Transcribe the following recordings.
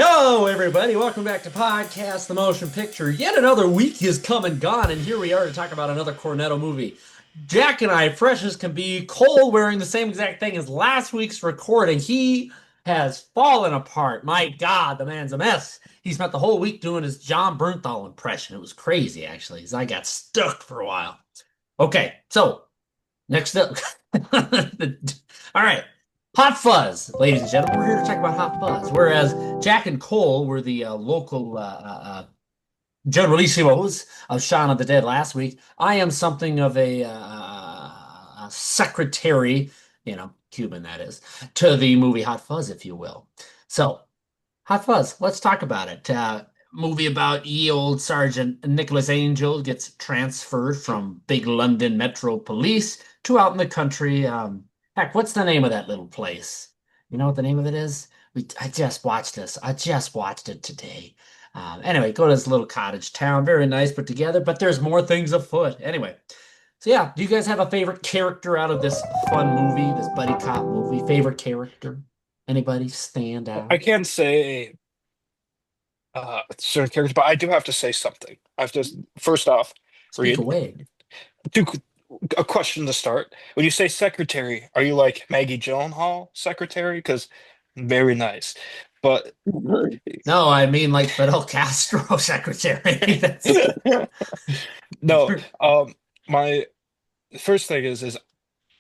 Hello, everybody. Welcome back to Podcast The Motion Picture. Yet another week has come and gone, and here we are to talk about another Corenetto movie. Jack and I, fresh as can be, Cole wearing the same exact thing as last week's recording. He has fallen apart. My God, the man's a mess. He spent the whole week doing his John Bernthal impression. It was crazy, actually, as I got stuck for a while. Okay, so next up. All right. Hot Fuzz, ladies and gentlemen. We're here to talk about Hot Fuzz. Whereas Jack and Cole were the local generalisimos of Shaun of the Dead last week, I am something of a secretary, Cuban that is, to the movie Hot Fuzz, if you will. So, Hot Fuzz, let's talk about it. Movie about ye old Sergeant Nicholas Angel gets transferred from big London Metro Police to out in the country. Heck, what's the name of that little place? You know what the name of it is? I just watched this. I just watched it today. Anyway, go to this little cottage town. Very nice put together, but there's more things afoot. Anyway, so yeah, do you guys have a favorite character out of this fun movie, this buddy cop movie? Favorite character? Anybody stand I out? can't say certain characters, but I do have to say something. I have to first off Speak read away. two, a question to start. When you say secretary, are you like Maggie Gyllenhaal secretary? Because very nice, but No, I mean like Fidel Castro secretary. That's no. My first thing is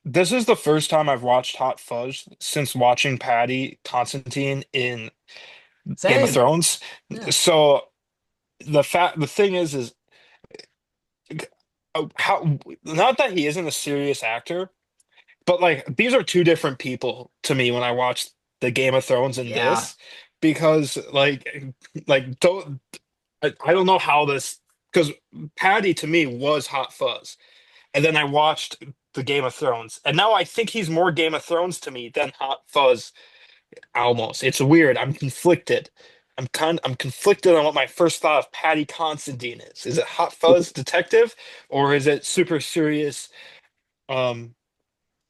this is the first time I've watched Hot Fuzz since watching Patty Constantine in Game of same. Thrones. Yeah. So the thing is how not that he isn't a serious actor, but like these are two different people to me when I watch the Game of Thrones and Yeah. this because like don't I don't know how this because Patty to me was Hot Fuzz, and then I watched the Game of Thrones, and now I think he's more Game of Thrones to me than Hot Fuzz. Almost, it's weird. I'm conflicted. I'm conflicted on what my first thought of Patty Considine is. Is it Hot Fuzz detective or is it super serious? Um,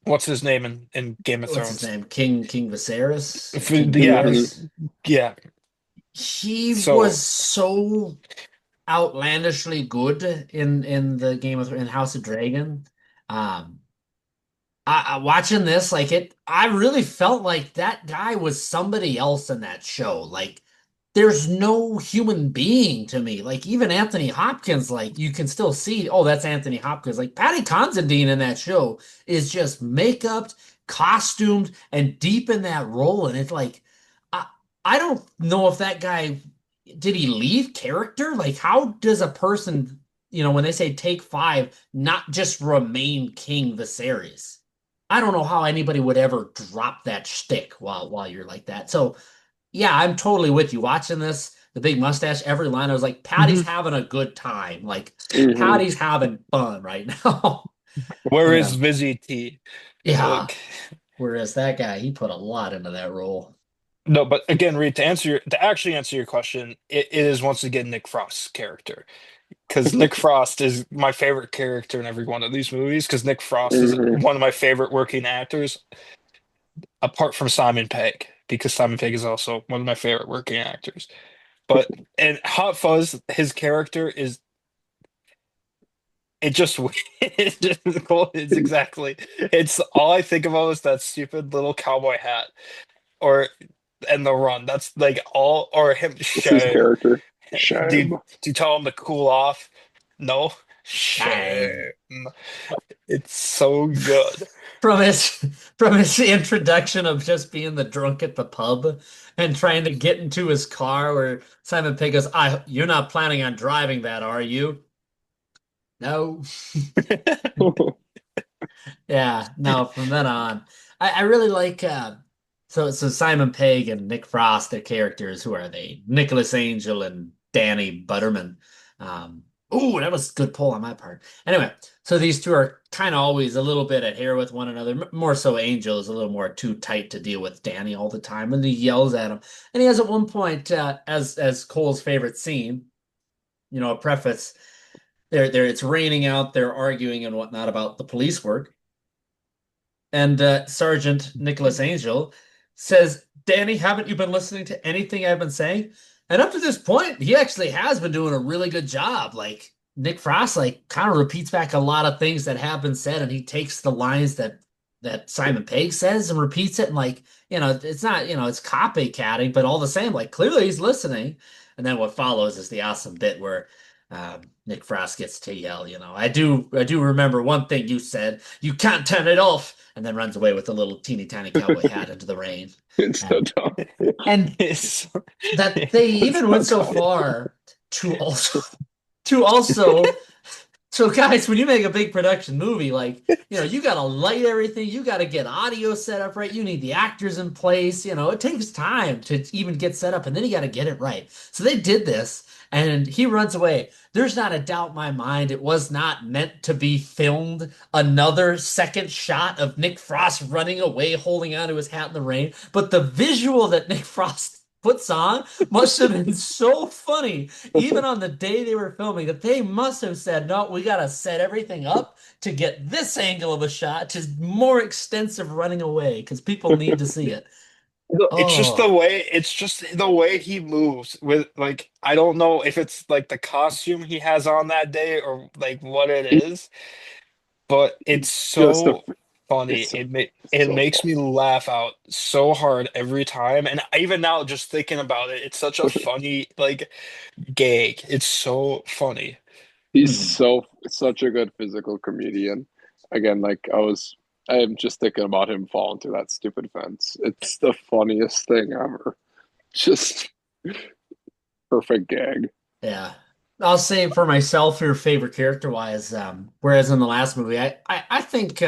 what's his name in Game of What's his Thrones? name? King Viserys? King Yeah, Viserys? yeah. He So was so outlandishly good in the in House of Dragon. Um, watching this, like I really felt like that guy was somebody else in that show. Like, there's no human being to me. Like, even Anthony Hopkins, like you can still see, oh, that's Anthony Hopkins. Like Patty Considine in that show is just makeup, costumed, and deep in that role. And it's like, I I don't know if that guy did he leave character? Like, how does a person, when they say take five, not just remain King Viserys? I don't know how anybody would ever drop that shtick while you're like that. So yeah, I'm totally with you. Watching this, the big mustache, every line, I was like, Patty's mhm. having a good time. Like Hmm. Patty's having fun right now. Where is Yeah. Vizzy T? Yeah. Like, Whereas that guy, he put a lot into that role. no, but again, Reed, to actually answer your question, it is once again Nick Frost's character. Because Nick Frost is my favorite character in every one of these movies. Because Nick Frost is Hmm. one of my favorite working actors, apart from Simon Pegg, because Simon Pegg is also one of my favorite working actors. But in Hot Fuzz, his character is it just it's just it's exactly it's all I think about is that stupid little cowboy hat or and the run. That's like all or him It's his shame. character. Do you, Shame. do you tell him to cool off? No. Time. Shame. It's so good. From his from his introduction of just being the drunk at the pub and trying to get into his car where Simon Pegg goes, you're not planning on driving that, are you? No. Yeah, no, from then on. I really like so Simon Pegg and Nick Frost, their characters, who are they? Nicholas Angel and Danny Butterman. Oh, that was a good pull on my part. Anyway, so these two are kind of always a little bit at hair with one another. More so Angel is a little more too tight to deal with Danny all the time, and he yells at him. And he has at one point, as Cole's favorite scene, a preface. There it's raining out, they're arguing and whatnot about the police work. And Sergeant Nicholas Angel says, Danny, haven't you been listening to anything I've been saying? And up to this point, he actually has been doing a really good job. Like Nick Frost, like kind of repeats back a lot of things that have been said, and he takes the lines that Simon Pegg says and repeats it. And like, it's not, it's copycatting, but all the same, like clearly he's listening. And then what follows is the awesome bit where Nick Frost gets to yell, I do remember one thing you said, you can't turn it off, and then runs away with a little teeny tiny cowboy hat into the rain. It's so And dumb. and It's that they It's even so went so dumb. far to also so guys, when you make a big production movie, like, you got to light everything, you got to get audio set up right, you need the actors in place, it takes time to even get set up and then you got to get it right. So they did this and he runs away. There's not a doubt in my mind it was not meant to be filmed another second shot of Nick Frost running away holding onto his hat in the rain, but the visual that Nick Frost puts on must have been so funny even on the day they were filming, that they must have said, no, we got to set everything up to get this angle of a shot to more extensive running away because people need to see it. Oh, it's just the way he moves with like I don't know if it's like the costume he has on that day or like what it He, is, but it's he's just a so funny. it's, it's It so makes me laugh out so hard every time. And even now just thinking about it, it's such a funny. funny like gag. It's so funny. He's mhm. such a good physical comedian. Again, I am just thinking about him falling through that stupid fence. It's the funniest thing ever. Just perfect gag. Yeah. I'll say for myself, your favorite character wise, whereas in the last movie, I think,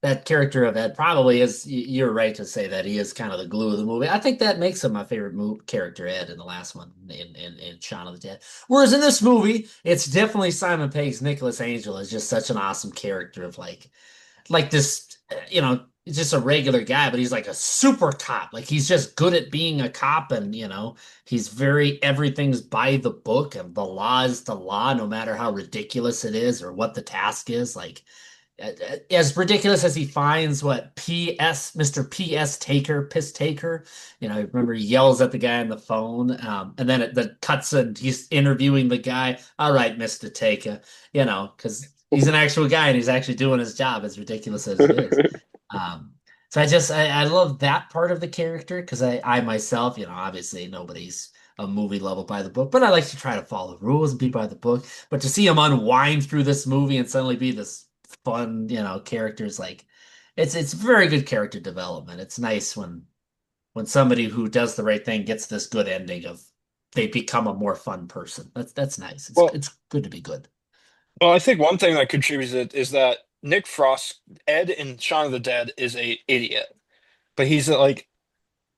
that character of Ed probably is, you're right to say that he is kind of the glue of the movie. I think that makes him my favorite character, Ed, in the last one, in Shaun of the Dead. Whereas in this movie, it's definitely Simon Pegg's Nicholas Angel is just such an awesome character of like this, he's just a regular guy, but he's like a super cop. Like he's just good at being a cop and, everything's by the book and the law is the law, no matter how ridiculous it is or what the task is. Like, as ridiculous as he finds what P.S. Mr. P.S. Taker, Piss Taker, remember he yells at the guy on the phone, and then the cuts and he's interviewing the guy. All right, Mr. Taker, because he's an actual guy and he's actually doing his job, as ridiculous as it is. Um, so I love that part of the character because I myself, obviously nobody's a movie level by the book, but I like to try to follow the rules and be by the book. But to see him unwind through this movie and suddenly be this fun, characters, like it's very good character development. It's nice when somebody who does the right thing gets this good ending of they become a more fun person. That's nice. It's Well, it's good to be good. well, I think one thing that contributes it is that Nick Frost, Ed in Shaun of the Dead, is a idiot, but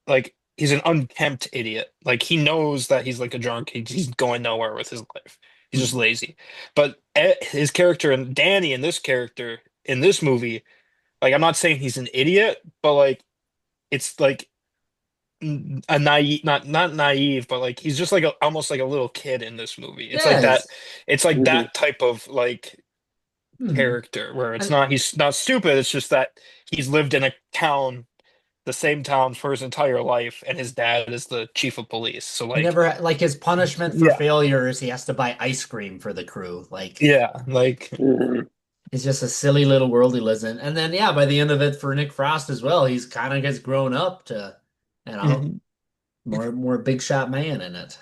like he's an unkempt idiot. Like he knows that he's like a drunk. He's going nowhere with his life. He's just Mhm. lazy. But his character and Danny in this character in this movie, like I'm not saying he's an idiot, but like it's like a naive, not naive, but like he's just like almost like a little kid in this movie. It's like that. Yes. It's like Mhm. that type of like Mhm. character where And he's not stupid. It's just that he's lived in a town the same town for his entire life, and his dad is the chief of police. So he like, never like his punishment for yeah, failure is he has to buy ice cream for the crew. Like yeah, like, Mhm. it's just a silly little world he lives in. And then yeah, by the end of it for Nick Frost as well, he's kind of gets grown up to, you know, mhm. more big shot man in it.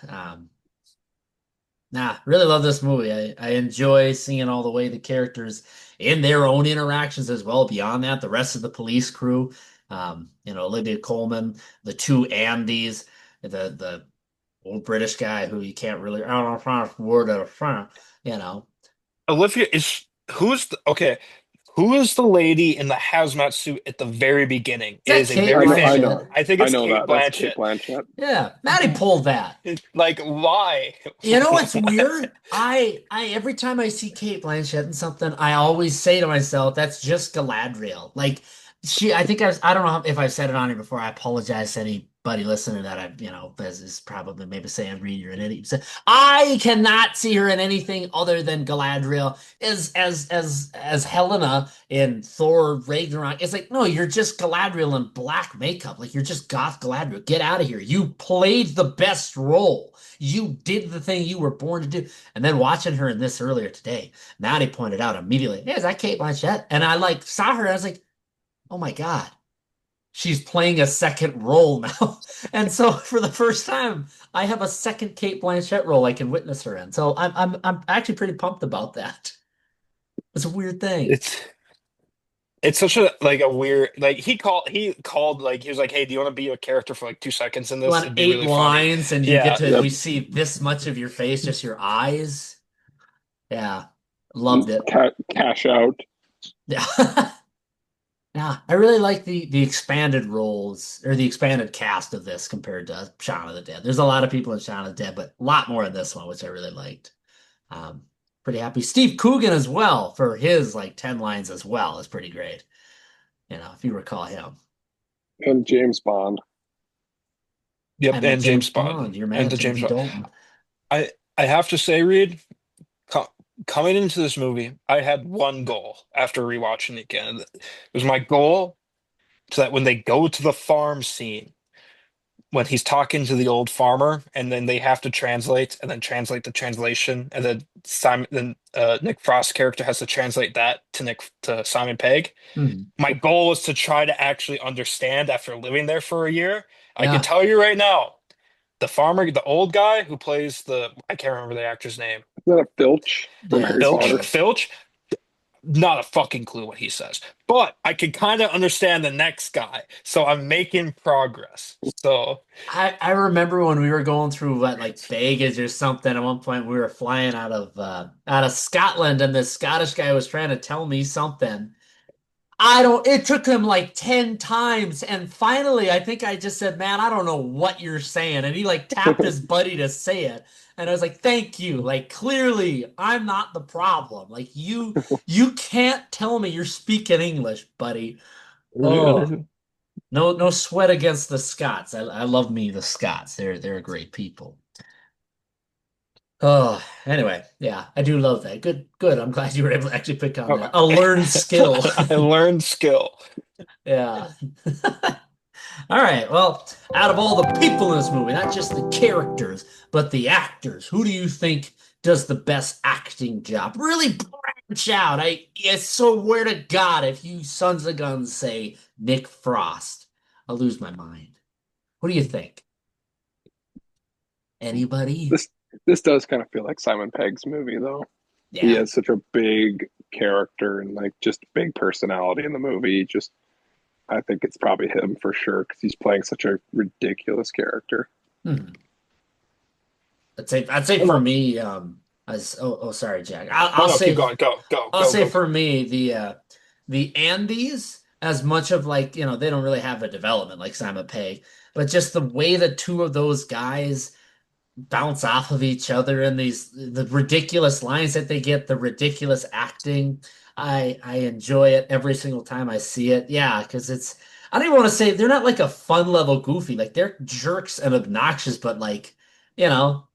Nah, really love this movie. I enjoy seeing all the way the characters in their own interactions as well. Beyond that, the rest of the police crew, Olivia Colman, the two Andys, the old British guy who you can't really, I don't know, pronounce word out of front, you know. Olivia is okay. Who is the lady in the hazmat suit at the very beginning? Is It that is a Kate very famous. Blanchett? I think I it's know Kate that. That's Kate Blanchett. Blanchett. Yeah, Maddie pulled that. Like, why? You know what's Why? weird? I every time I see Kate Blanchett in something, I always say to myself, that's just Galadriel. Like I think I don't know if I've said it on here before. I apologize to anybody buddy listening that is probably maybe saying, Reed, you're an idiot. So, I cannot see her in anything other than Galadriel as Helena in Thor Ragnarok. It's like, no, you're just Galadriel in black makeup. Like you're just goth Galadriel. Get out of here. You played the best role. You did the thing you were born to do. And then watching her in this earlier today, Maddie pointed out immediately, hey, is that Kate Blanchett? And I like saw her, I was like, oh my God, she's playing a second role now. And so for the first time, I have a second Kate Blanchett role I can witness her in. So I'm actually pretty pumped about that. It's a weird thing. It's it's such a like a weird like he called like he was like, hey, do you want to be a character for like 2 seconds in You this? want It'd be eight really funny. lines and you get Yeah. to Yep. we see this much of your face, just your eyes. Yeah. Loved it. Cash out. Yeah. Yeah, I really like the expanded roles or the expanded cast of this compared to Shaun of the Dead. There's a lot of people in Shaun of the Dead, but a lot more in this one, which I really liked. Um, Pretty happy. Steve Coogan as well for his like 10 lines as well is pretty great. If you recall him. And James Bond. Yep, I meant and James James Bond. Bond You're mad and at the James Timothy Bond. Dalton. I have to say, Reed, co coming into this movie, I had one goal after rewatching it again. It was my goal so that when they go to the farm scene, when he's talking to the old farmer, and then they have to translate and then translate the translation, and then Nick Frost's character has to translate that to Simon Pegg. Hmm. My goal was to try to actually understand after living there for a year. I can Yeah. tell you right now, the farmer, the old guy who plays I can't remember the actor's name. Is that a Filch from Yeah, Harry it's Filch, Potter? Filch. Filch, not a fucking clue what he says, but I can kind of understand the next guy, so I'm making progress. So I remember when we were going through what like Vegas or something at one point we were flying out of Scotland and this Scottish guy was trying to tell me something. I don't it took him like 10 times and finally I think I just said, "Man, I don't know what you're saying." And he like tapped his buddy to say it. And I was like, "Thank you. Like clearly I'm not the problem. Like you can't tell me you're speaking English, buddy." Oh. No, no sweat against the Scots. I love me the Scots. They're great people. Oh, anyway, yeah, I do love that. Good, good. I'm glad you were able to actually pick on that. A learned skill. I learned skill. Yeah. All right. Well, out of all the people in this movie, not just the characters, but the actors, who do you think does the best acting job? Really branch out. I swear to God, if you sons of guns say Nick Frost, I'll lose my mind. What do you think? Anybody? This this does kind of feel like Simon Pegg's movie though. He Yeah. has such a big character and like just big personality in the movie. Just I think it's probably him for sure because he's playing such a ridiculous character. Hmm. I'd say I don't for know. me, as sorry, Jack. No, no, keep going. Go, go, I'll go, say go. for me the Andes, as much of like, they don't really have a development like Simon Pegg, but just the way the two of those guys bounce off of each other and the ridiculous lines that they get, the ridiculous acting. I enjoy it every single time I see it. Yeah, because I don't even want to say they're not like a fun level goofy. Like they're jerks and obnoxious, but like, you know,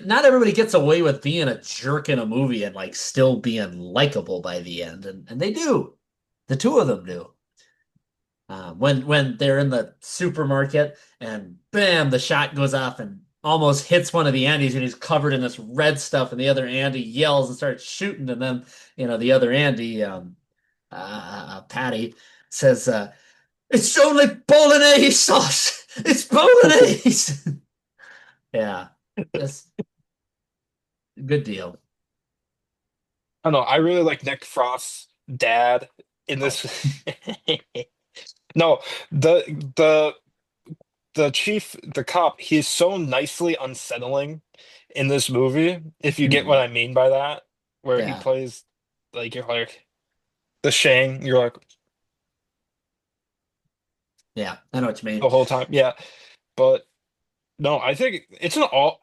not everybody gets away with being a jerk in a movie and like still being likable by the end. And they do. The two of them do. When they're in the supermarket and bam, the shot goes off and almost hits one of the Andys and he's covered in this red stuff and the other Andy yells and starts shooting and then the other Andy, Patty says, "It's only bolognese sauce. It's bolognese." Yeah, that's a good deal. I don't know. I really like Nick Frost's dad in Oh, this. No, the the the chief, the cop, he's so nicely unsettling in this movie, if you get what mhm. I mean by that, where he Yeah, plays like you're like the Shang, you're like yeah, I know what you mean. the whole time. Yeah. But no, I think it's an all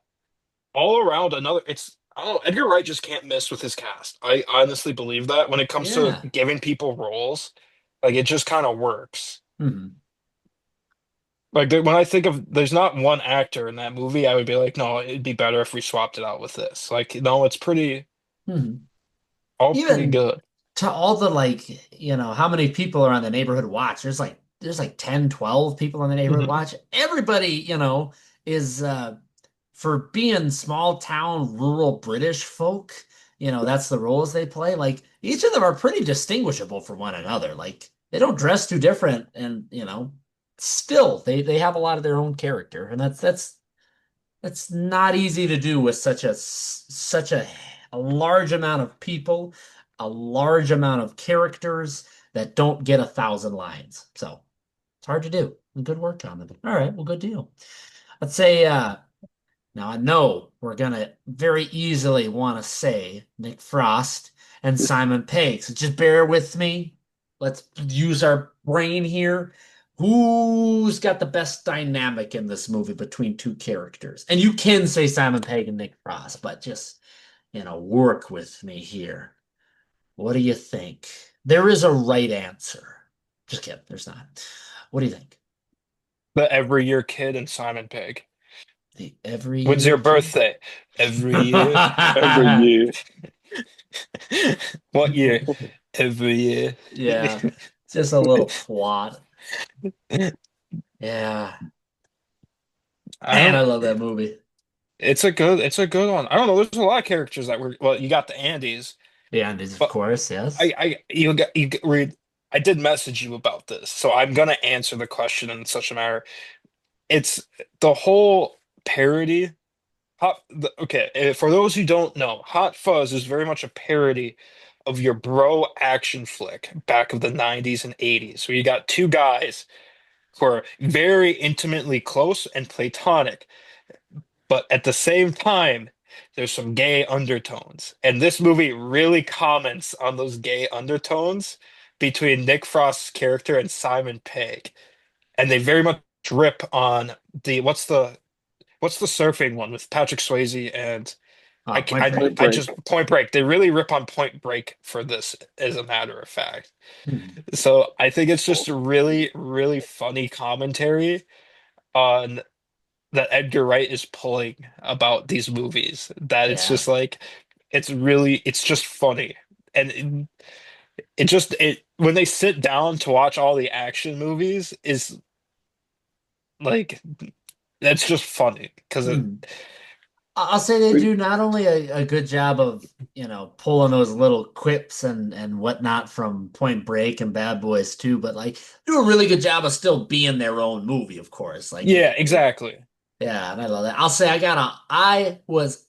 around another it's I don't know, Edgar Wright just can't miss with his cast. I honestly believe that when it comes to Yeah. giving people roles, like it just kind of works. Mhm. Like when I think of, there's not one actor in that movie, I would be like, no, it'd be better if we swapped it out with this. Like, no, it's pretty, Hmm. all pretty Even good. to all the how many people are on the neighborhood watch? There's like 10, 12 people on the neighborhood Mhm. watch. Everybody, is for being small town rural British folk, that's the roles they play. Like each of them are pretty distinguishable from one another. Like they don't dress too different and, still they have a lot of their own character. And that's not easy to do with such a large amount of people, a large amount of characters that don't get 1,000 lines. So it's hard to do. Good work on it. All right, well, good deal. Let's say now I know we're gonna very easily want to say Nick Frost and Simon Pegg. So just bear with me. Let's use our brain here. Who's got the best dynamic in this movie between two characters? And you can say Simon Pegg and Nick Frost, but just, work with me here. What do you think? There is a right answer. Just kidding, there's not. What do you think? The Every Year Kid and Simon Pegg. The every When's year your kid? birthday? Every year. Every year. What year? Every year. Yeah, just a little plot. Yeah. I Man, I don't. love that movie. It's a good one. I don't know. There's a lot of characters that were. Well, you got the Andys, The Andes, of but course, yes. you read. I did message you about this, so I'm gonna answer the question in such a manner. It's the whole parody. Okay, for those who don't know, Hot Fuzz is very much a parody of your bro action flick back of the 90s and 80s. So you got two guys who are very intimately close and platonic, but at the same time, there's some gay undertones. And this movie really comments on those gay undertones between Nick Frost's character and Simon Pegg. And they very much rip on the what's the surfing one with Patrick Swayze and Point I Point Break. I Break. just Point Break. They really rip on Point Break for this, as a matter of fact. Hmm. So I think it's just a really, really funny commentary on that Edgar Wright is pulling about these movies. That it's Yeah. just like it's just funny. And it just it when they sit down to watch all the action movies is like that's just funny because it Hmm. I'll say they We, do not only a good job of, pulling those little quips and whatnot from Point Break and Bad Boys too, but like do a really good job of still being their own movie, of course. Like yeah, exactly. yeah, and I love that. I'll say I was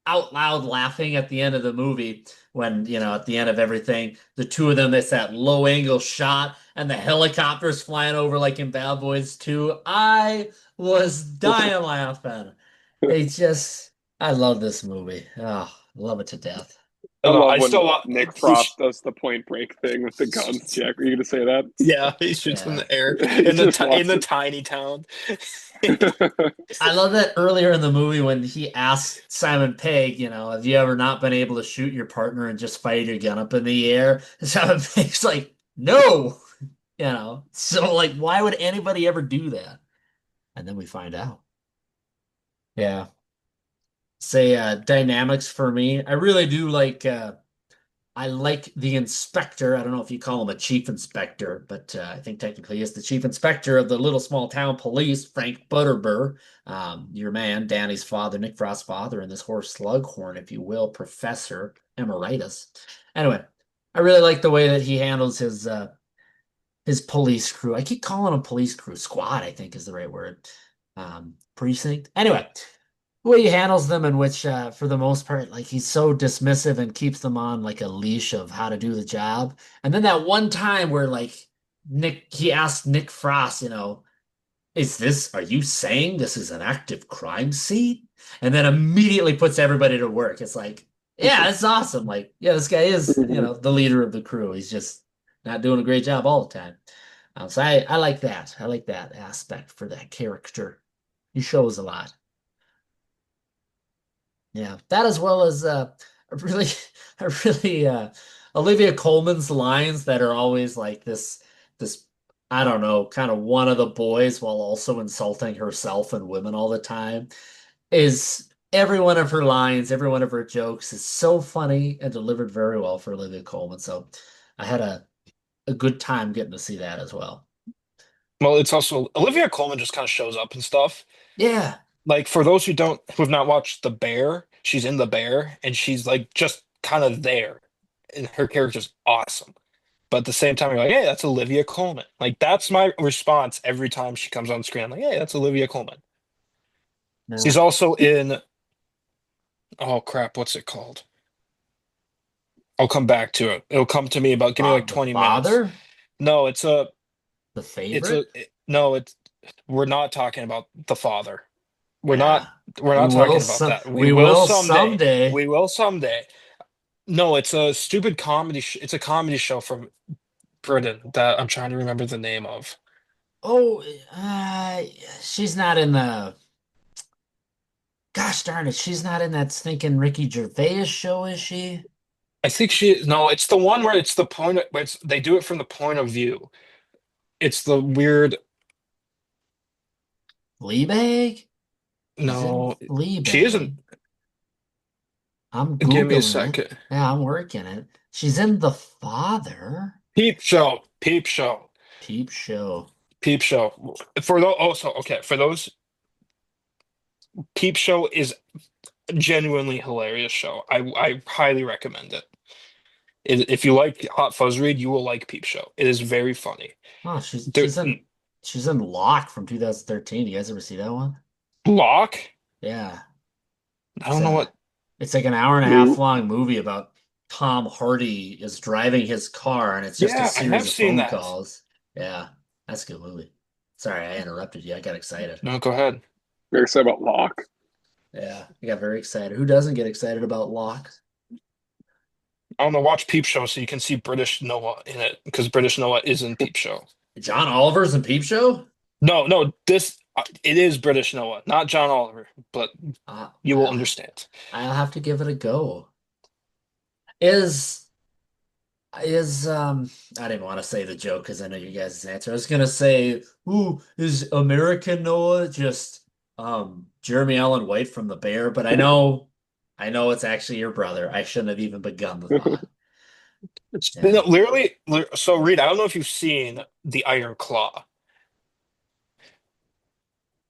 out loud laughing at the end of the movie when, at the end of everything, the two of them, it's that low angle shot and the helicopters flying over like in Bad Boys 2. I was dying laughing. It's just, I love this movie. Oh, love it to death. I I, don't know, love I when still Nick he Frost does the Point Break thing with the guns. Jack, are you gonna say that? yeah, he shoots in Yeah. the air He in the just in walks the it. tiny town. I love that earlier in the movie when he asked Simon Pegg, have you ever not been able to shoot your partner and just fire your gun up in the air? And Simon Pegg's like, no. So like why would anybody ever do that? And then we find out. Yeah. Say dynamics for me. I really do like I like the inspector. I don't know if you call him a chief inspector, but I think technically he is the chief inspector of the little small town police, Frank Butterbur. Your man, Danny's father, Nick Frost's father, and this horse Slughorn, if you will, Professor Emeritus. Anyway, I really like the way that he handles his police crew. I keep calling him police crew. Squad, I think is the right word. Precinct. Anyway, the way he handles them, in which, for the most part, like he's so dismissive and keeps them on like a leash of how to do the job. And then that one time where like he asked Nick Frost, are you saying this is an active crime scene? And then immediately puts everybody to work. It's like, yeah, it's awesome. Like, yeah, this guy is, the leader of the crew. He's just not doing a great job all the time. So I like that. I like that aspect for that character. He shows a lot. Yeah, that as well as a really, a really Olivia Colman's lines that are always like this I don't know, kind of one of the boys while also insulting herself and women all the time. Is every one of her lines, every one of her jokes is so funny and delivered very well for Olivia Colman. So I had a good time getting to see that as well. Well, it's also Olivia Colman just kind of shows up and stuff. Yeah. Like for those who have not watched The Bear, she's in The Bear and she's like just kind of there. And her character's awesome. But at the same time, you're like, hey, that's Olivia Colman. Like that's my response every time she comes on screen. I'm like, hey, that's Olivia Colman. Yeah. She's also in, oh crap, what's it called? I'll come back to it. It'll come to me about give me like The 20 minutes. father, No, the it's favorite. no, it's we're not talking about the father. We're not Yeah. we're We not will talking about some that. We we will will someday. someday. We will someday. No, it's a stupid comedy it's a comedy show from Britain that I'm trying to remember the name of. Oh, she's not in the gosh darn it, she's not in that stinking Ricky Gervais show, is she? I think she no, it's the one where it's the point where it's they do it from the point of view. It's the weird Fleabag? She's in no, she isn't. Fleabag. I'm Give me a Googling it. second. Yeah, I'm working it. She's in The Father. Peep show, peep show, Peep Show. peep show. For those also okay, for those peep show is a genuinely hilarious show. I highly recommend it. If you like Hot Fuzz Read, you will like Peep Show. It is very funny. Oh, she's There, she's in Lock from 2013. You guys ever see that one? Block? Yeah. I It's don't know a what. it's like an hour and a half New long movie about Tom Hardy is driving his car and it's just a Yeah, I series have of seen phone that. calls. Yeah, that's a good movie. Sorry, I interrupted you. I got excited. No, go ahead. Very excited about Locke. Yeah, I got very excited. Who doesn't get excited about Lock? I don't know. Watch Peep Show so you can see British Noah in it because British Noah is in Peep Show. John Oliver's in Peep Show? No, no, this it is British Noah, not John Oliver, but you will Wow. understand. I'll have to give it a go. Is is I didn't want to say the joke because I know you guys' answer. I was gonna say, ooh, is American Noah just Jeremy Allen White from The Bear? But I know it's actually your brother. I shouldn't have even begun the thought. No, Yeah. literally, so Reed, I don't know if you've seen The Iron Claw.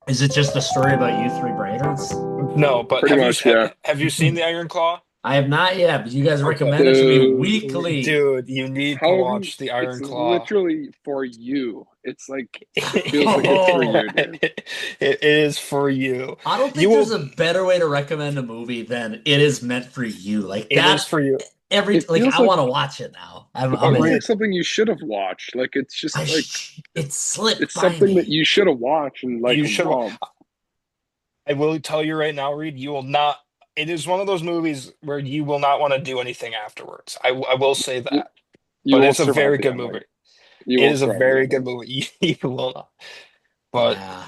Is it just a story about you three Brainards? No, but Pretty much, yeah. have you seen The Iron Claw? I have not yet, but you guys Okay. recommend it to me Dude, weekly. Dude, you need to how have you? watch The It's Iron Claw. literally for you. It's like it feels like it's for Oh, you, dude. It is for you. I don't You think there's will, a better way to recommend a movie than it is meant for you. Like it is that for you. every It like feels I like want to watch it now. I'm it feels in. like Reed, something you should have watched. Like it's just like It slipped it's by something that me. you should have watched and like you should. loved. I will tell you right now, Reed, you will not. It is one of those movies where you will not want to do anything afterwards. I will say You, that. you But won't it's a survive very the good ending. movie. You It won't is a survive the very good ending. movie. You will not. But Yeah.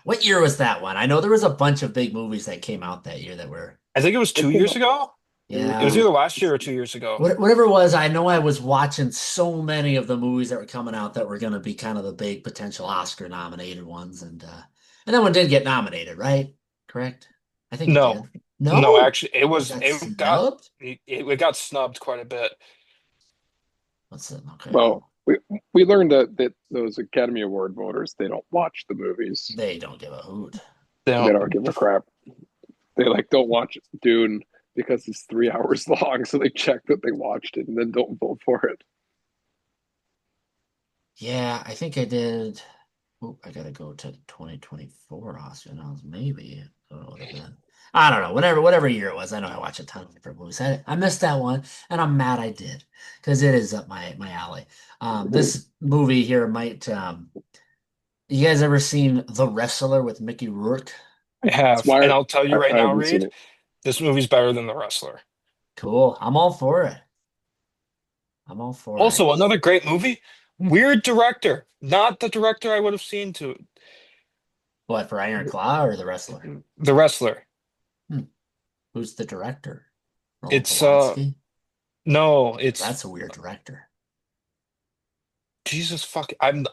What year was that one? I know there was a bunch of big movies that came out that year that were, I think it was It two came years out. ago. It was yeah. either last year or 2 years ago. Whatever it was, I know I was watching so many of the movies that were coming out that were going to be kind of the big potential Oscar nominated ones, and that one did get nominated, right? Correct? I think it No, did. no, No, actually, it got snubbed. it got snubbed quite a bit. What's it? Okay, Well, we learned that those Academy Award voters they don't watch the movies. they don't give a hoot. They They don't. don't give a crap. They like don't watch Dune because it's 3 hours long, so they check that they watched it and then don't vote for it. Yeah, I think I did. Oh, I gotta go to 2024 Oscar now. Maybe I don't know what it would have been. I don't know. Whatever year it was. I know I watch a ton of different movies. I missed that one, and I'm mad I did because it is up my alley. This movie here might. You guys ever seen The Wrestler with Mickey Rourke? I That's have, why and I'll tell you right I now, haven't seen Reed, it. this movie's better than The Wrestler. Cool. I'm all for it. I'm all for it. Also, another great movie. Weird director, not the director I would have seen to What for Iron Claw or The Wrestler? The Wrestler. Hmm. Who's the director? Roland It's Polanski? no, 'Cause it's that's a weird director. Jesus fuck. I'm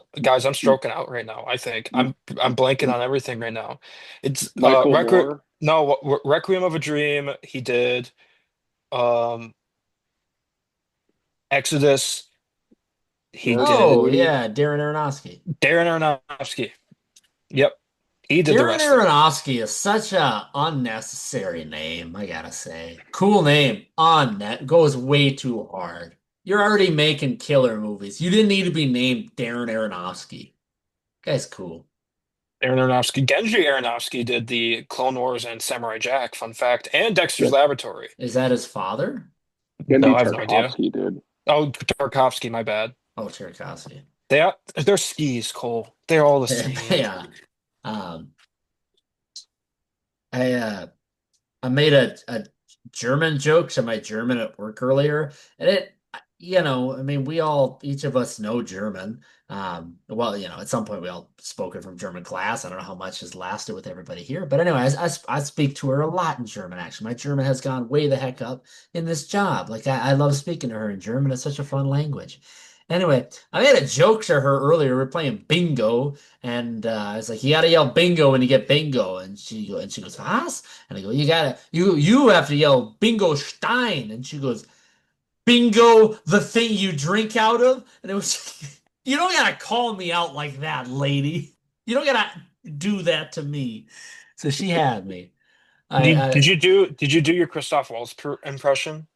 stroking out right now. I think I'm blanking on everything right now. It's Michael Moore. no, Requiem of a Dream. He did Exodus. He George did Oh Clooney. yeah, Darren Aronofsky. Darren Aronofsky. Yep, he did the Darren wrestling. Aronofsky is such a unnecessary name, I gotta say. Cool name, unnet goes way too hard. You're already making killer movies. You didn't need to be named Darren Aronofsky. Guy's cool. Darren Aronofsky. Genji Aronofsky did the Clone Wars and Samurai Jack. Fun fact, and Dexter's Gen- Laboratory. Is that his father? No, Gendy I have no idea. Tarkovsky did. Oh, Tarkovsky. My bad. Oh, Cherkasky. They're skis, Cole. They're all the same. Yeah. Um, I I made a German joke to my German at work earlier, and I mean, we all, each of us know German. Well, at some point we all spoken from German class. I don't know how much has lasted with everybody here, but anyway, I speak to her a lot in German. Actually, my German has gone way the heck up in this job. Like I love speaking to her in German. It's such a fun language. Anyway, I made a joke to her earlier. We are playing bingo, and I was like, "You gotta yell bingo when you get bingo." And she goes, "What?" And I go, you have to yell bingo Stein. And she goes, bingo, the thing you drink out of. And it was, you don't gotta call me out like that, lady. You don't gotta do that to me. So she had me. I Did you do your Christoph Waltz impression?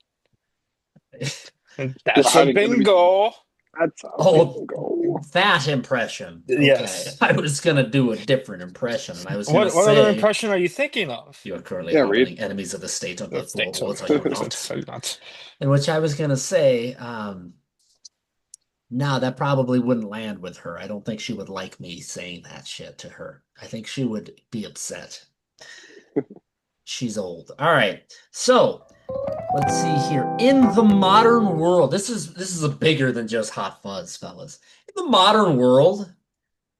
You're That's a hiding enemies. bingo. That's a oh, bingo. that impression. Okay, Yes. I was gonna do a different impression, and I was gonna What other say impression are you thinking of? you are currently Yeah, Reed. harboring enemies of the state of the Thanks. global. I'll tell you not. So not. In which I was gonna say, no, that probably wouldn't land with her. I don't think she would like me saying that shit to her. I think she would be upset. She's old. All right. So let's see here. In the modern world, this is a bigger than just Hot Fuzz, fellas. In the modern world,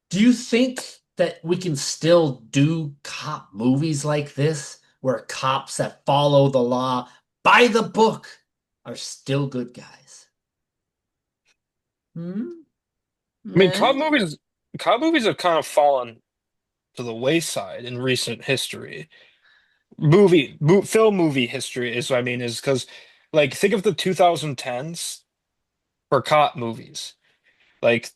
do you think that we can still do cop movies like this, where cops that follow the law by the book are still good guys? Hmm? I mean, Meh? cop movies have kind of fallen to the wayside in recent history. Film movie history is what I mean, is because, like, think of the 2010s for cop movies. Like,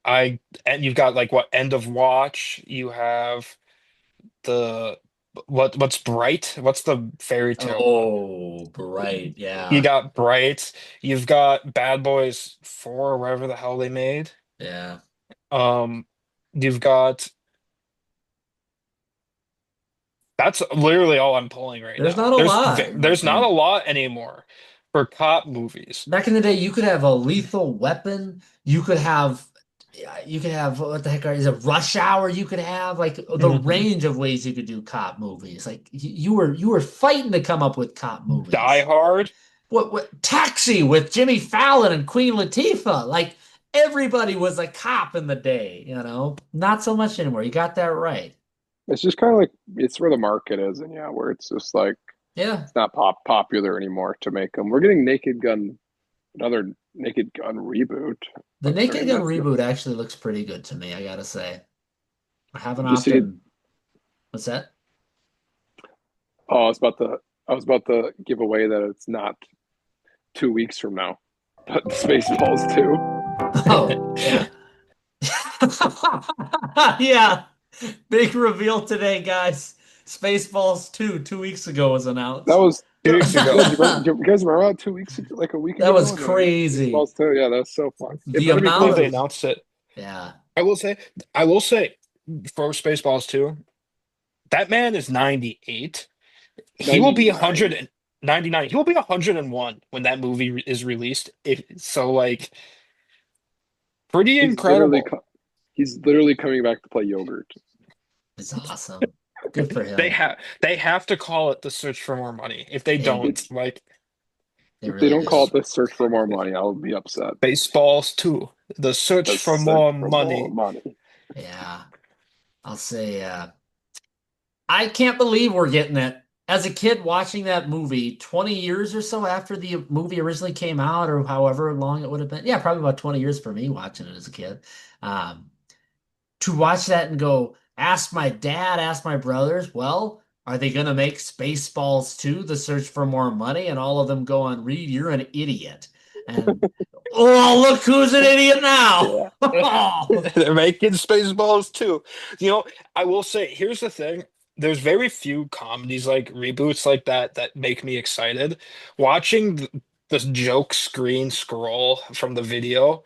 and you've got like what End of Watch. You have the what's Bright? What's the fairy tale one? Oh, right. You Yeah. got Bright. You've got Bad Boys 4, or whatever the hell they made. Yeah. Um, you've got That's literally all I'm pulling right There's now. not a lot. There's not a And lot anymore for cop movies. back in the day, you could have a Lethal Weapon. You could have what the heck is it? Rush Hour. You could have like the Mhm. range of ways you could do cop movies. Like you were fighting to come up with cop Die movies. Hard. What Taxi with Jimmy Fallon and Queen Latifah. Like everybody was a cop in the day. Not so much anymore. You got that right. It's just kind of like it's where the market is, and yeah, where it's just like Yeah. it's not popular anymore to make them. We're getting Naked Gun, another Naked Gun reboot. The What's their Naked name? Gun That's the. reboot actually looks pretty good to me, I gotta say. I haven't Did you see? often. What's that? Oh, I was about to give away that it's not 2 weeks from now, but Spaceballs too. Oh, yeah. Yeah. Big reveal today, guys. Spaceballs 2, 2 weeks ago was That announced. was. 2 weeks Yeah, ago. do you guys remember that 2 weeks ago, like a week That ago? was And then we got crazy. Spaceballs too. Yeah, that was so fun. It The better be I believe amount they good. of, announced it. yeah. I will say, I will say, for Spaceballs 2, that man is 98. He will be 99. 199. He will be 101 when that movie is released. Like, pretty He's literally incredible. co- he's literally coming back to play yogurt. It's awesome. Good for They him. have they have to call it the search for more money. If they They, don't, It's like they If they really don't call do. it the search for more money, I'll be upset. Baseballs 2, the search The for search more for more money. money. Yeah. I'll say, I can't believe we're getting it. as a kid watching that movie 20 years or so after the movie originally came out, or however long it would have been. Yeah, probably about 20 years for me watching it as a kid. Um, to watch that and go, ask my dad, ask my brothers, well, are they going to make Spaceballs 2, The Search for More Money? And all of them go on, Reed, you're an idiot. And, oh, look who's an idiot now. Yeah. They're making Spaceballs too. You know, I will say, here's the thing. There's very few comedies like reboots like that make me excited. Watching the joke screen scroll from the video,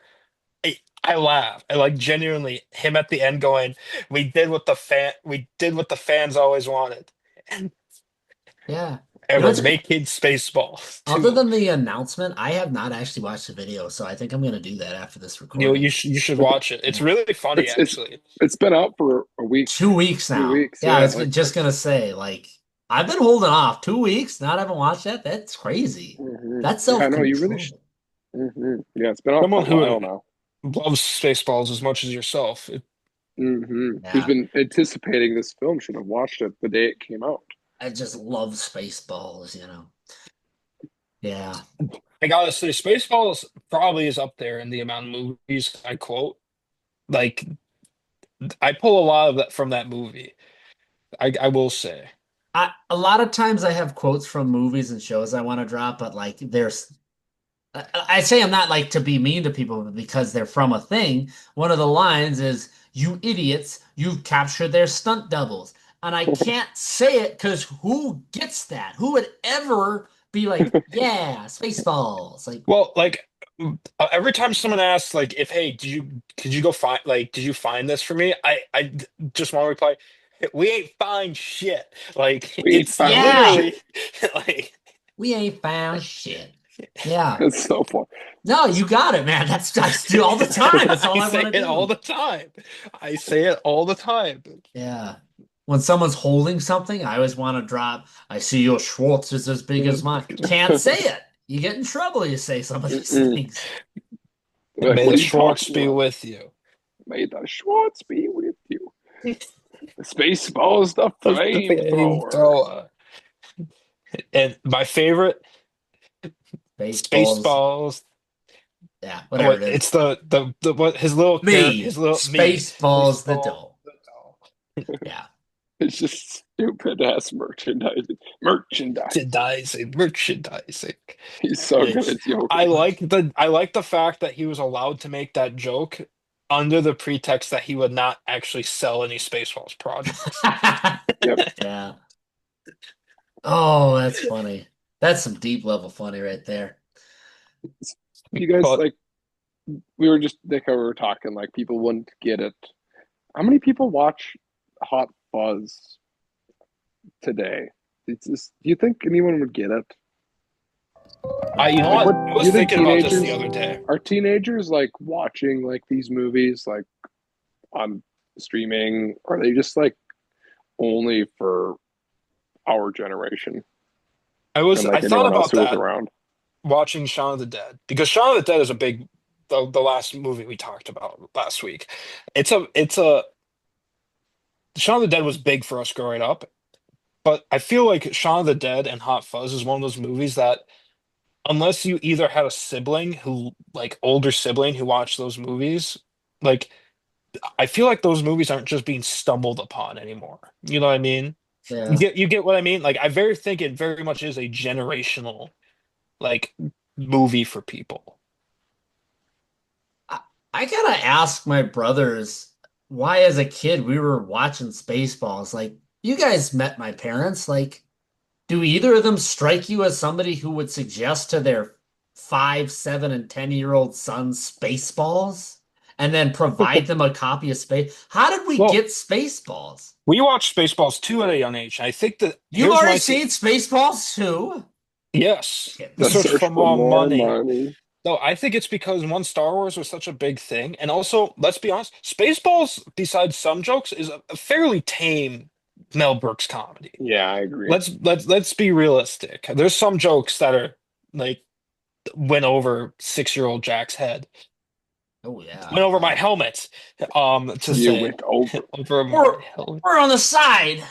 I laugh. I like genuinely him at the end going, we did what the fans always wanted." And Yeah. You know we're what's making Spaceballs other too. than the announcement, I have not actually watched the video, so I think I'm going to do that after this You know, recording. you should watch it. It's Yeah. really funny It's it's actually. it's been out for a week, 2 weeks few now. weeks. Yeah, I Yeah, was like just gonna it's. say, like, I've been holding off 2 weeks, not having watched that. That's crazy. That's Yeah, no, you really should. self-control. Yeah, it's been out for Someone a while who now. loves Spaceballs as much as yourself. Who's Yeah. been anticipating this film should have watched it the day it came out. I just love Spaceballs. Yeah. I gotta say, Spaceballs probably is up there in the amount of movies I quote. Like, I pull a lot of that from that movie. I will say. A lot of times I have quotes from movies and shows I want to drop, but like I say I'm not like to be mean to people, but because they're from a thing. One of the lines is, "You idiots, you've captured their stunt doubles." And I can't say it because who gets that? Who would ever be like, yeah, Spaceballs? Like, Well, like every time someone asks, like, if hey, did you go find did you find this for me? Just want to reply, we ain't find shit. Like We ain't it's found yeah, literally shit. like we ain't found shit. Yeah. It's so fun. No, you got it, man. I do all the time. That's all I I want say to it all do. the time. I say it all the time. Yeah. When someone's holding something, I always want to drop, I see your Schwartz is as big as mine. Can't say it. You get in trouble, you say some of these Mm-mm. things. Like, May what the are you Schwartz talking be about? with you. May the Schwartz be with you. The Spaceballs, the The flamethrower. flamethrower. And my favorite, Baseballs. Spaceballs. Yeah, Oh, whatever it is. it's the what his little character, Me. his little me, Spaceballs the Spaceball. doll. Yeah. It's just stupid ass merchandising. Merchandising. Merchandising. He's so good Which at joking. I like the fact that he was allowed to make that joke under the pretext that he would not actually sell any Spaceballs projects. Yep. Yeah. Oh, that's funny. That's some deep level funny right there. You guys But like we were just like we were talking like people wouldn't get it. How many people watch Hot Fuzz today? It's just, do you think anyone would get it? you know Like what? what I do was you think thinking about this the teenagers other day. are teenagers like watching like these movies like on streaming? Or are they just like only for our generation and I like thought anyone else about who was that around? watching Shaun of the Dead because Shaun of the Dead is a big the last movie we talked about last week. It's a Shaun of the Dead was big for us growing up, but I feel like Shaun of the Dead and Hot Fuzz is one of those movies that unless you either had a sibling who like older sibling who watched those movies, like I feel like those movies aren't just being stumbled upon anymore. You know what I mean? Yeah. You get what I mean? Like I very think it very much is a generational like movie for people. I, I gotta ask my brothers why, as a kid, we were watching Spaceballs. Like, you guys met my parents. Like, do either of them strike you as somebody who would suggest to their 5, 7, and 10-year-old sons Spaceballs and then provide them a copy of Space? How did we Well, get Spaceballs? we watched Spaceballs 2 at a young age. I think that You've here's already my th seen Spaceballs too? yes, Kidding the The me. search search for for more more money. money. No, I think it's because one, Star Wars was such a big thing, and also, let's be honest, Spaceballs, besides some jokes, is a fairly tame Mel Brooks comedy. Yeah, I agree. Let's be realistic. There's some jokes that are like went over 6-year-old Jack's head, Oh yeah. went over my helmet, to You say went over. over my We're helmet. we're on the side.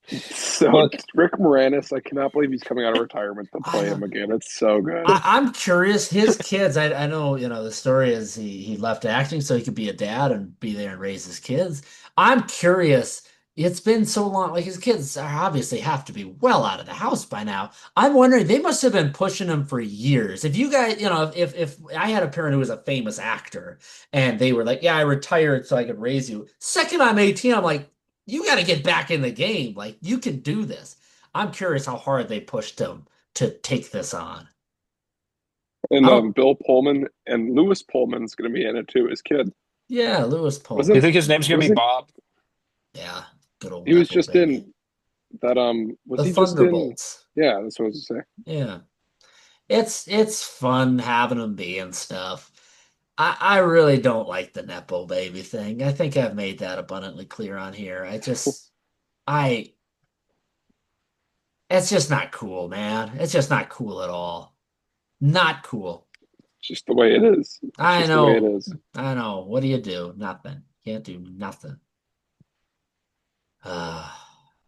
So But Rick Moranis, I cannot believe he's coming out of retirement to I play know. him again. It's so good. I'm curious. His kids, I know, the story is he left acting so he could be a dad and be there and raise his kids. I'm curious. It's been so long. Like his kids are obviously have to be well out of the house by now. I'm wondering they must have been pushing him for years. If you guys, if I had a parent who was a famous actor and they were like, "Yeah, I retired so I could raise you." Second I'm 18, I'm like, "You got to get back in the game. Like you can do this." I'm curious how hard they pushed him to take this on. I And don't. Bill Pullman and Lewis Pullman's going to be in it too. His kid Yeah, Lewis do you wasn't Pullman. think his name's gonna be wasn't Bob? Yeah, good old he was Nepo just baby. in that was The he just in Thunderbolts. yeah, that's what I was to say. Yeah, it's fun having them be and stuff. I really don't like the Nepo baby thing. I think I've made that abundantly clear on here. I it's just not cool, man. It's just not cool at all. Not cool. It's just the way it is. It's I just the way it know. is. I know. What do you do? Nothing. Can't do nothing. Uh,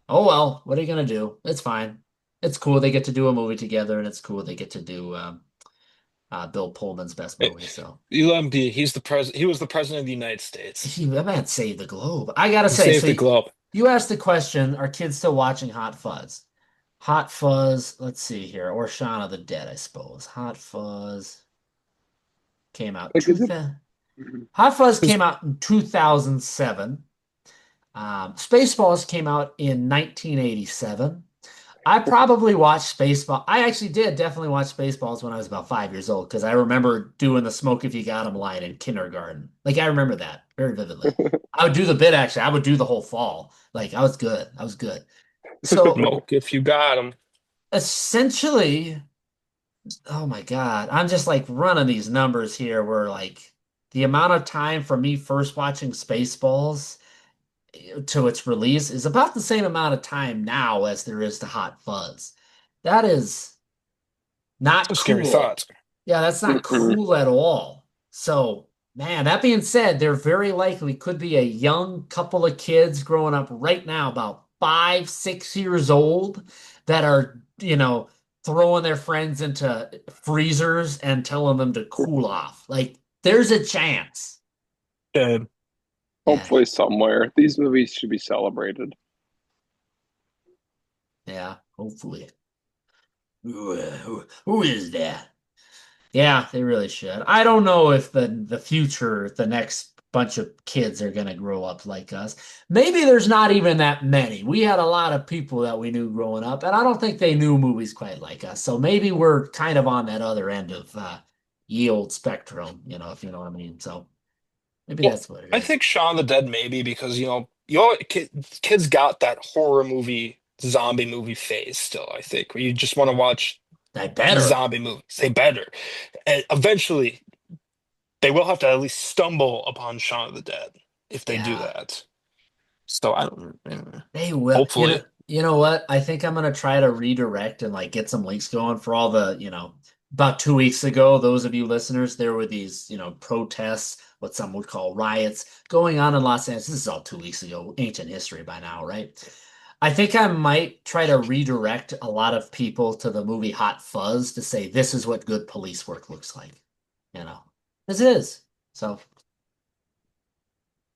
oh well, what are you gonna do? It's fine. It's cool they get to do a movie together, and it's cool they get to do Bill Pullman's best Eh, movie. So You let him be. He's the president. He was the president of the United States. that man saved the globe. I gotta He say, saved so the globe. you asked the question: are kids still watching Hot Fuzz? Hot Fuzz. Let's see here, or Shaun of the Dead, I suppose. Hot Fuzz came out Like, is it? Hot Fuzz Because came out in 2007. Spaceballs came out in 1987. I probably watched Spaceball. I actually did definitely watch Spaceballs when I was about 5 years old because I remember doing the smoke if you got 'em line in kindergarten. Like I remember that very vividly. I would do the bit actually. I would do the whole fall. Like I was good. I was good. So smoke if you got him. essentially, oh my God, I'm just like running these numbers here where like the amount of time for me first watching Spaceballs to its release is about the same amount of time now as there is to Hot Fuzz. That is not Some scary cool. thoughts. Yeah, that's not cool at all. So, man, that being said, there very likely could be a young couple of kids growing up right now, about 5, 6 years old, that are, throwing their friends into freezers and telling them to cool off. Like, there's a chance. Uh, Yeah, Hopefully somewhere. These movies should be celebrated. yeah, hopefully. Who is that? Yeah, they really should. I don't know if the future, the next bunch of kids are gonna grow up like us. Maybe there's not even that many. We had a lot of people that we knew growing up, and I don't think they knew movies quite like us. So maybe we're kind of on that other end of ye old spectrum, if you know what I mean. So maybe well, that's what it I is. think Shaun of the Dead maybe because kids got that horror movie, zombie movie phase still. I think where you just want to watch I better. zombie movies. They better, and eventually they will have to at least stumble upon Shaun of the Dead if they do Yeah. that. So I don't. They will. Hopefully, You know what? I think I'm gonna try to redirect and like get some links going for all the, about 2 weeks ago, those of you listeners, there were these, protests, what some would call riots, going on in Los Angeles. This is all 2 weeks ago, ancient history by now, right? I think I might try to redirect a lot of people to the movie Hot Fuzz to say this is what good police work looks like, you know. This is. So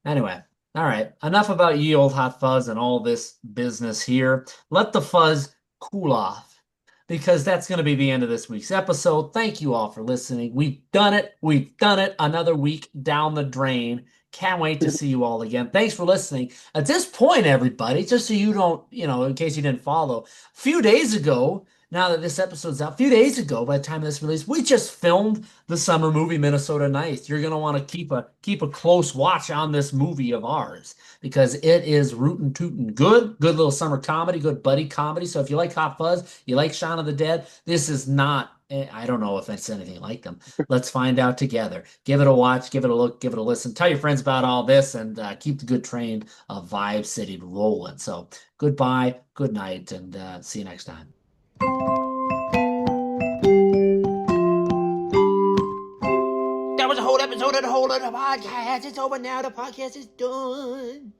anyway, all right. Enough about ye old hot fuzz and all this business here. Let the fuzz cool off because that's going to be the end of this week's episode. Thank you all for listening. We've done it. We've done it. Another week down the drain. Can't wait to see you all again. Thanks for listening. At this point, everybody, just so you don't, in case you didn't follow, a few days ago, now that this episode's out, a few days ago, by the time of this release, we just filmed the summer movie Minnesota Nights. You're gonna want to keep a close watch on this movie of ours because it is rootin' tootin' good little summer comedy, good buddy comedy. So if you like Hot Fuzz, you like Shaun of the Dead, this is not. I don't know if it's anything like them. Let's find out together. Give it a watch, give it a look, give it a listen. Tell your friends about all this, and keep the good train of Vibe City rolling. So goodbye, good night, and see you next time. That was a whole episode of the Whole Other Podcast. It's over now. The podcast is done.